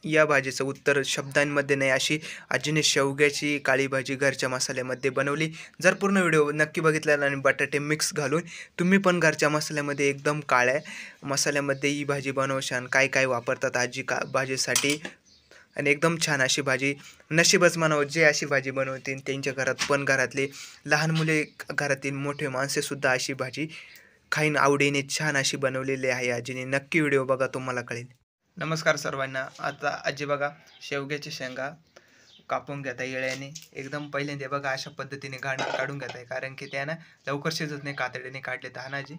या भाजीचं उत्तर शब्दांमध्ये नाही, अशी आजीने शेवग्याची काळी भाजी घरच्या मसाल्यामध्ये बनवली. जर पूर्ण व्हिडिओ नक्की बघितला आणि बटाटे मिक्स घालून तुम्ही पण घरच्या मसाल्यामध्ये एकदम काळ्या मसाल्यामध्ये ही भाजी बनवशाल. काय काय वापरतात आजी का भाजीसाठी, आणि एकदम छान अशी भाजी. नशीबच म्हणावं जे अशी भाजी बनवतील त्यांच्या घरात, पण घरातले लहान मुले, घरातील मोठे माणसेसुद्धा अशी भाजी खाईन आवडीने. छान अशी बनवलेली आहे आजीने. नक्की व्हिडिओ बघा, तुम्हाला कळेल. नमस्कार सर्वांना. आता आजी बघा शेवग्याची शेंगा कापून घेता येळ्याने. एकदम पहिल्यांदा बघा अशा पद्धतीने काढून घेत आहे, कारण की त्या ना लवकर शिजत नाही कातडीने काढले तर. हा ना आजी,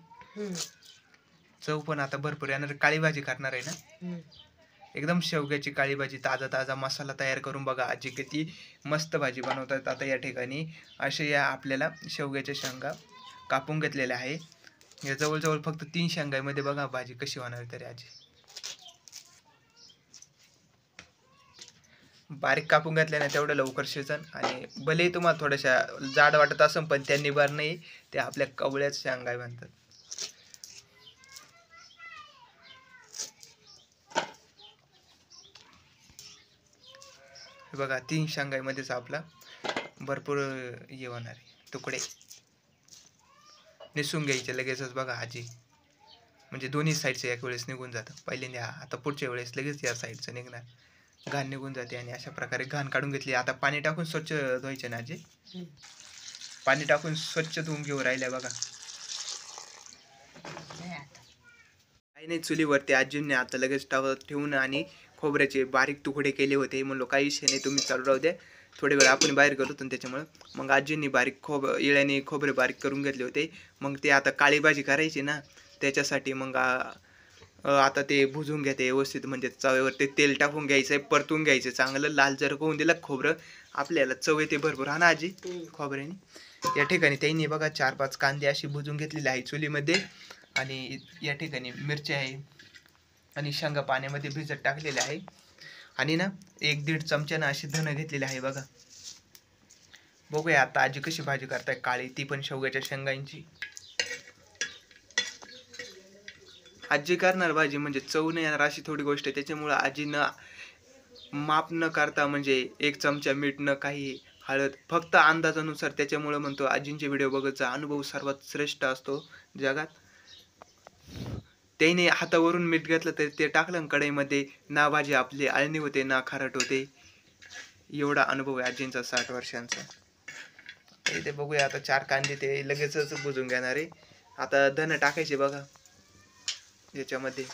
चव पण आता भरपूर येणार. काळी भाजी करणार आहे ना, एकदम शेवग्याची काळी भाजी. ताजा ताजा मसाला तयार करून बघा आजी किती मस्त भाजी बनवतात. आता या ठिकाणी असे या आपल्याला शेवग्याच्या शेंगा कापून घेतलेल्या आहे. या जवळजवळ फक्त 3 शेंगामध्ये बघा भाजी कशी होणार तरी आजी. बारीक कापून घातल्याने तेवढं लवकर शिजन, आणि भलेही तुम्हाला थोड्याशा जाड वाटत असेल पण त्या निबार नाही, ते आपल्या कवळ्याच शेंगा म्हणतात. हे बघा 3 शेंगामध्येच आपला भरपूर हे होणार आहे. तुकडे निसून घ्यायचे लगेचच बघा आजी, म्हणजे दोन्ही साईडचं एक वेळेस निघून जातं. पहिल्यांदा आता पुढच्या वेळेस लगेच या साईडचं निघणार, घाण निघून जाते. आणि अशा प्रकारे घाण काढून घेतली. आता पाणी टाकून स्वच्छ धुवायचे ना आजी, पाणी टाकून स्वच्छ धुवून घेऊ राहिल्या बघा. काही नाही, चुलीवरती आजींनी आता लगेच ठेवून आणि खोबऱ्याचे बारीक तुकडे केले होते. म्हणलो काही विषय नाही, तुम्ही चालू राहू द्या, थोडे वेळ आपण बाहेर करतो. आणि त्याच्यामुळं मग आजींनी बारीक इळ्याने खोबरे बारीक करून घेतले होते. मग ते आता काळी भाजी करायची ना, त्याच्यासाठी मग आता ते भुजून घ्यायचे व्यवस्थित, म्हणजे चवेवर ते तेल टाकून घ्यायचं आहे, परतून घ्यायचं चांगलं. लाल जर होऊन दिलं खोबरं, आपल्याला चव येते भरपूर. हा ना आजी, खोबऱ्याने. या ठिकाणी त्यांनी बघा 4-5 कांदे अशी भुजून घेतलेले आहे चुलीमध्ये. आणि या ठिकाणी मिरची आहे, आणि शेंगा पाण्यामध्ये भिजत टाकलेले आहे. आणि ना 1-1.5 चमच्यानं अशी धनं घेतलेली आहे बघा. बघूया आता आजी कशी भाजी करताय काळी, ती पण शेवग्याच्या शेंगांची. आजी करणार भाजी म्हणजे चव नाही येणार अशी थोडी गोष्ट आहे. त्याच्यामुळं आजीनं माप न करता, म्हणजे 1 चमचा मीठ न काही, हळद फक्त अंदाजानुसार. त्याच्यामुळं म्हणतो आजींचे व्हिडिओ बघत जा, अनुभव सर्वात श्रेष्ठ असतो जगात. त्याने हातावरून मीठ घेतलं तर ते टाकलं कढईमध्ये, ना भाजी आपली आळणी होते ना खारट होते. एवढा अनुभव आहे आजींचा 60 वर्षांचा. इथे बघूया आता 4 कांदे ते लगेचच भुजून घेणार आहे. आता धन टाकायचे बघा याच्यामध्ये.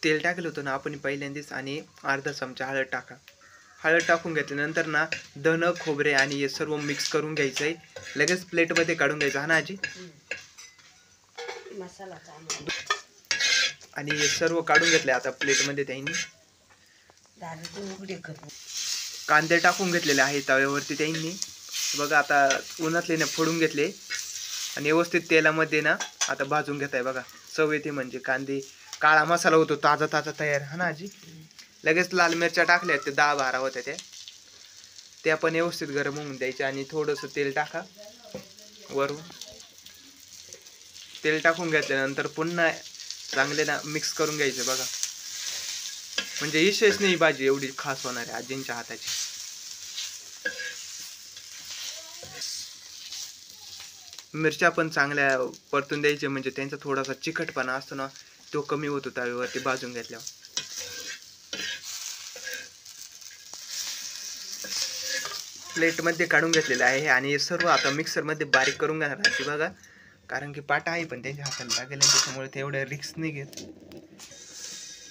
तेल टाकलं होतं ना आपण पहिल्यांदाच, आणि अर्धा चमचा हळद टाका. हळद टाकून घेतल्यानंतर ना धन, खोबरे आणि हे सर्व मिक्स करून घ्यायचं आहे. लगेच प्लेटमध्ये काढून घ्यायचं. हा ना आजी, आणि हे सर्व काढून घेतले आता प्लेटमध्ये. त्यांनी कांदे टाकून घेतलेले आहे तव्यावरती त्यांनी बघा. आता उन्हातले फोडून घेतले आणि व्यवस्थित तेलामध्ये ना आता भाजून घेत आहे बघा. चव येते म्हणजे. कांदे काळा मसाला होतो ताजा ताजा तयार. हा ना आजी, लगेच लाल मिरच्या टाकल्या, ते 10-12 होत्या त्या पण व्यवस्थित गरम होऊन द्यायच्या. आणि थोडंसं तेल टाका वरून. तेल टाकून घेतल्यानंतर पुन्हा चांगले ना मिक्स करून घ्यायचे बघा. म्हणजे विशेष नाही भाजी एवढी खास होणार आहे आजींच्या हाताची. मिरच्या पण चांगल्या परतून द्यायचे, म्हणजे त्यांचा थोडासा चिकटपणा असतो ना, तो कमी होतो तव्यावरती भाजून घेतल्यावर. प्लेटमध्ये काढून घेतलेलं आहे आणि सर्व आता मिक्सरमध्ये बारीक करून घेणार आहे बघा. कारण की पाटा आहे पण त्यांच्या हाताला लागेल, त्याच्यामुळे ते एवढ्या रिक्स नाही घेत.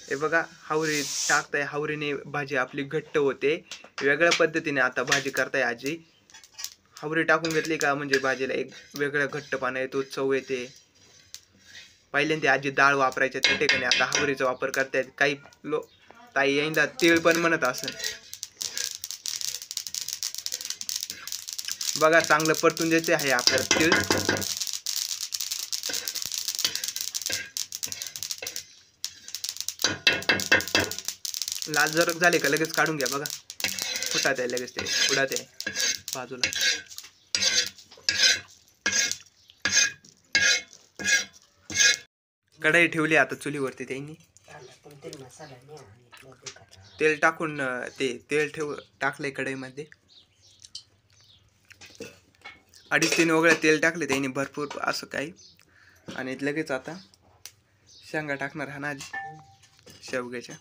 हे बघा हावरी टाकताय, हावरीने भाजी आपली घट्ट होते. वेगळ्या पद्धतीने आता भाजी करताय आजी. हावरी टाकून घेतली का म्हणजे भाजीला एक वेगळा घट्टपणा येतो, चव येते. पहिल्यांदा आजी डाळ वापरायच्या त्या ठिकाणी आता हावरीचा वापर करतायत. काही ताई यंदा तीळ पण म्हणत असेल बघा. चांगलं परतून द्यायचे आहे आपल्याला तीळ. लाल जरक झाले का लगेच काढून घ्या बघा. फुटात आहे लगेच, ते उडात आहे बाजूला. कढई ठेवली आता चुलीवरती त्यांनी. तेल टाकून ते तेल टाकलंय कढईमध्ये 2.5-3 वगैरे तेल टाकले त्यांनी भरपूर असं काही. आणि लगेच आता शेंगा टाकणार हा ना आजी शेवग्याच्या.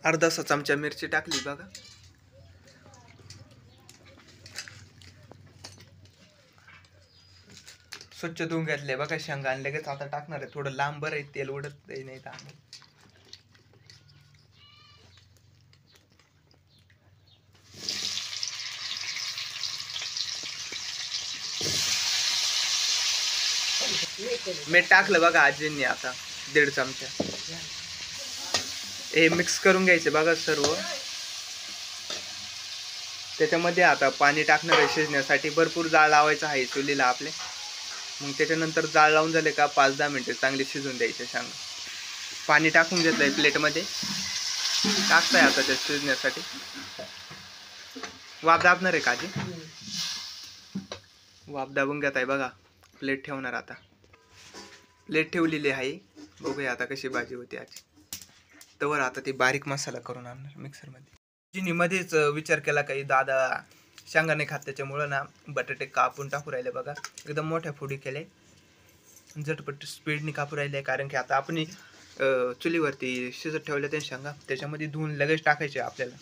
अर्धासा चमचा मिरची टाकली बघा. स्वच्छ धुवून घेतले बघा शेंगा आणि लगेच आता टाकणार आहे. थोडं लांब बरं आहे, तेल उडत नाही तर. मीठ टाकलं बघा आजींनी आता 1.5 चमचा. हे मिक्स करून घ्यायचे बघा सर्व. त्याच्यामध्ये आता पाणी टाकणार आहे शिजण्यासाठी. भरपूर जाळ लावायचं आहे चुलीला आपले. मग त्याच्यानंतर जाळ लावून झाले का 5-10 मिनिटे चांगली शिजून द्यायचे शेंगा. पाणी टाकून घेतलंय प्लेटमध्ये. टाकताय आता ते शिजण्यासाठी. वाफ दाबणार आहे का आजी? वाफ दाबून घेत आहे बघा. प्लेट ठेवणार आता. प्लेट ठेवलेली आहे. बघूया आता कशी भाजी होती आजी. तवर आता ते बारीक मसाला करून आणणार मिक्सरमध्ये. जिनी मध्येच विचार केला काही दादा शेंगा नाही खात त्याच्यामुळं ना बटाटे कापून टाकू राहिले बघा. एकदम मोठ्या फोडी केले. झटपट स्पीडने कापू राहिले. कारण की आता आपण चुलीवरती शिजत ठेवले ते शेंगा. त्याच्यामध्ये धुवून लगेच टाकायचे आपल्याला.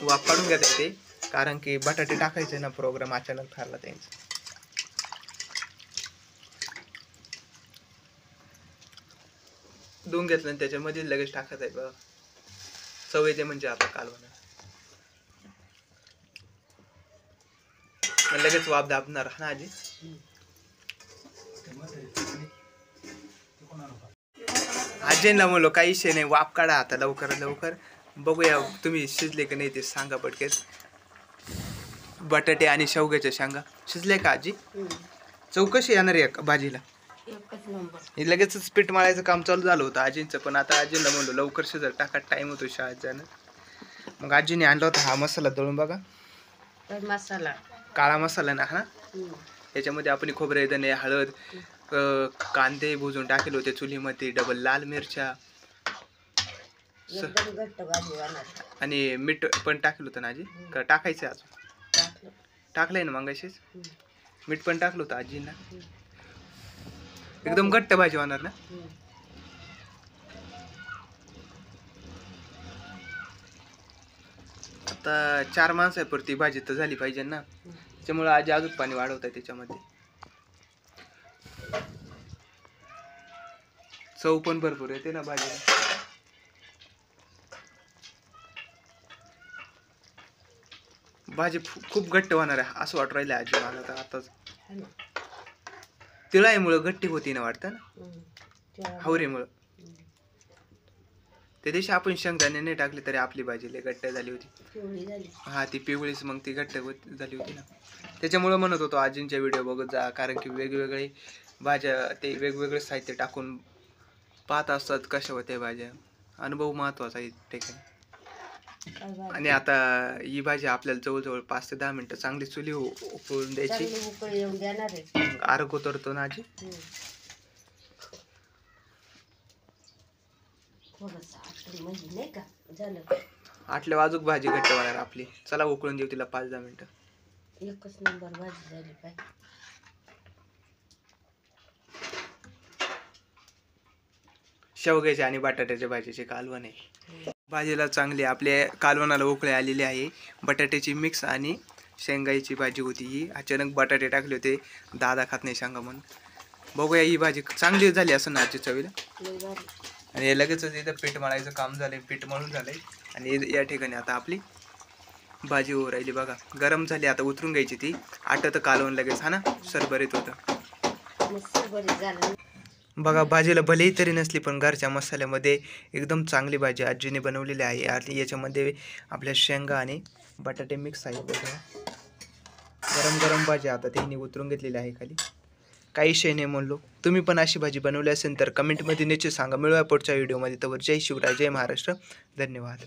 वाफ काढून घ्यायचे ते. कारण की बटाटे टाकायचे ना प्रोग्राम अचानक ठरला त्यांचा. धुवून घेतलं आणि त्याच्यामध्ये लगेच टाकायचं आहे बघा. सवय ते म्हणजे आता कालवण. लगेच वाफ दाबणार ना आजी. आजींना म्हणलो काही विषय नाही, वाफ काढा आता लवकर लवकर. बघूया तुम्ही शिजले की नाही ते सांगा पटकेच. बटाटे आणि शेवग्याच्या शेंगा शिजले का आजी? चौकशी येणार आहे भाजीला. लगेच पीठ मळायचं काम चालू झालं होतं आजींचं. पण आता आजींना म्हणलो लवकर शिजत टाका, टाइम होतो शाळेत जाणं. मग आजीने आणला होता हा मसाला दळून बघा. मसाला काळा मसाला ना हा. याच्यामध्ये आपण खोबरे, धने, हळद, कांदे भुजून टाकले होते चुलीमध्ये. डबल लाल मिरच्या आणि मीठ पण टाकलं होतं ना आजी. का टाकायचं अजून? टाकलंय ना मगाशीच. मीठ पण टाकलं होतं आजींना. एकदम घट्ट भाजी होणार ना. आता 4 माणसापुरती भाजी तर झाली पाहिजे ना. त्याच्यामुळे आजी अजून पाणी वाढवत आहे त्याच्यामध्ये. चव पण भरपूर येते ना भाजीला. भाजी खूप घट्ट होणार आहे असं वाटू राहिलं आजी मला तर आताच. तिळाईमुळं घट्टी होती ना वाटतं ना. हावरीमुळं. त्या दिवशी आपण शेंगदाणे नाही टाकले तरी आपली भाजी लय घट्ट झाली होती. हा ती पिवळीच मग ती घट्ट झाली होती ना. त्याच्यामुळं म्हणत होतो आजींच्या व्हिडिओ बघत जा. कारण की वेगवेगळे भाज्या ते वेगवेगळे साहित्य टाकून पाहत असतात कशा होत्या भाज्या. अनुभव महत्वाचा आहे ठिकाणी. आणि आता ही भाजी आपल्याला जवळजवळ 5 ते 10 मिनिटं चांगली चुली उकळून द्यायची. आरोग उतरतो ना आजी. आटल्या वाजूक भाजी घट्ट होणार आपली. चला उकळून देऊ तिला 5-10 मिनिटं. एकच नंबर भाजी झाली पाहिजे. शेवग्याच्या आणि बटाट्याच्या भाजीची कालवण आहे. भाजीला चांगली आपल्या कालवणाला उकळी आलेली आहे. बटाट्याची मिक्स आणि शेंगाची भाजी होती ही. अचानक बटाटे टाकले होते. दादा खात नाही शेंगा म्हणून. बघूया ही भाजी चांगली झाली असं ना आजच्या चवीला. आणि हे लगेचच इथं पीठ मळायचं काम झालंय. पीठ मळून झालंय. आणि या ठिकाणी आता आपली भाजी होऊ राहिली बघा. गरम झाली आता उतरून घ्यायची ती. आटत कालवण लगेच हा ना. सरभरीत होतं बघा. भाजीला भलेही तरी नसली पण घरच्या मसाल्यामध्ये एकदम चांगली भाजी आजीने बनवलेली आहे. आणि याच्यामध्ये आपल्या शेंगा आणि बटाटे मिक्स आहे बघा. गरम गरम भाजी आता त्यांनी उतरून घेतलेली आहे खाली. काही विषय नाही म्हणलो. तुम्ही पण अशी भाजी बनवली असेल तर कमेंटमध्ये निश्चित सांगा. मिळूया पुढच्या व्हिडिओमध्ये. तर जय शिवराय, जय महाराष्ट्र. धन्यवाद.